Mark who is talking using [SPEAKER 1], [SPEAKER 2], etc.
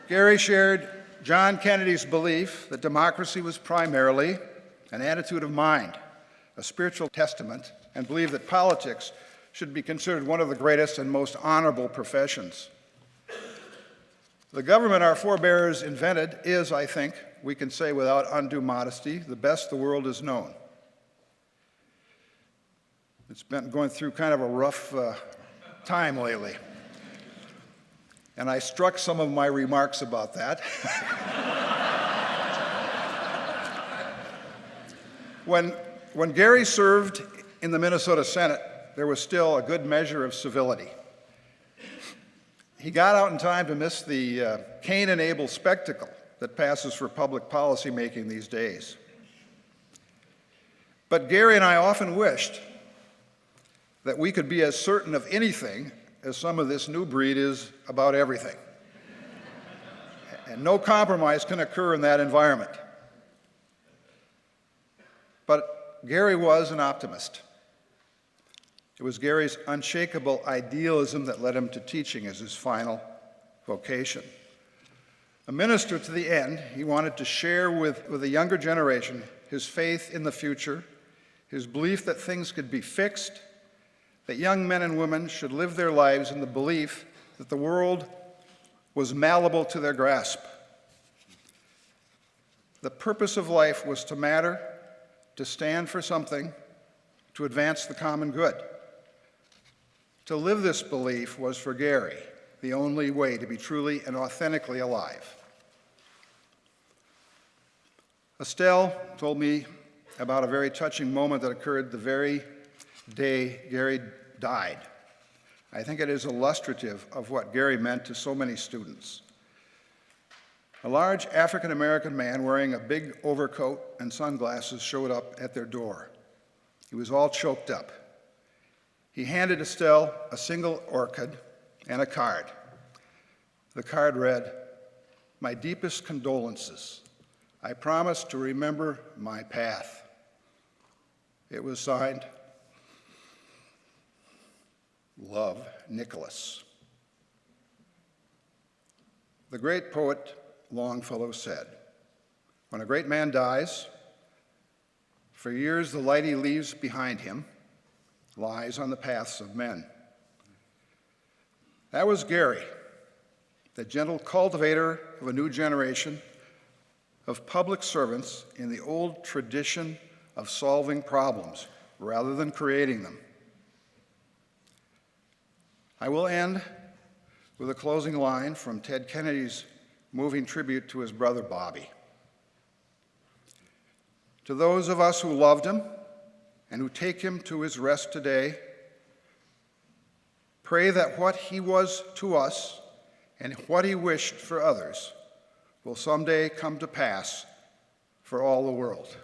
[SPEAKER 1] Gary shared John Kennedy's belief that democracy was primarily an attitude of mind, a spiritual testament, and believed that politics should be considered one of the greatest and most honorable professions. The government our forebears invented is, I think, we can say without undue modesty, the best the world has known. It's been going through kind of a rough time lately. And I struck some of my remarks about that. When Gary served in the Minnesota Senate, there was still a good measure of civility. He got out in time to miss the Cain and Abel spectacle that passes for public policy making these days. But Gary and I often wished that we could be as certain of anything as some of this new breed is about everything. And no compromise can occur in that environment. But Gary was an optimist. It was Gary's unshakable idealism that led him to teaching as his final vocation. A minister to the end, he wanted to share with the younger generation his faith in the future, his belief that things could be fixed, that young men and women should live their lives in the belief that the world was malleable to their grasp. The purpose of life was to matter, to stand for something, to advance the common good. To live this belief was for Gary the only way to be truly and authentically alive. Estelle told me about a very touching moment that occurred the very day Gary died. I think it is illustrative of what Gary meant to so many students. A large African-American man wearing a big overcoat and sunglasses showed up at their door. He was all choked up. He handed Estelle a single orchid and a card. The card read, "My deepest condolences. I promise to remember my path." It was signed, "Love, Nicholas." The great poet Longfellow said, "When a great man dies, for years the light he leaves behind him lies on the paths of men." That was Gary, the gentle cultivator of a new generation of public servants in the old tradition of solving problems rather than creating them. I will end with a closing line from Ted Kennedy's moving tribute to his brother Bobby. To those of us who loved him and who take him to his rest today, pray that what he was to us and what he wished for others will someday come to pass for all the world.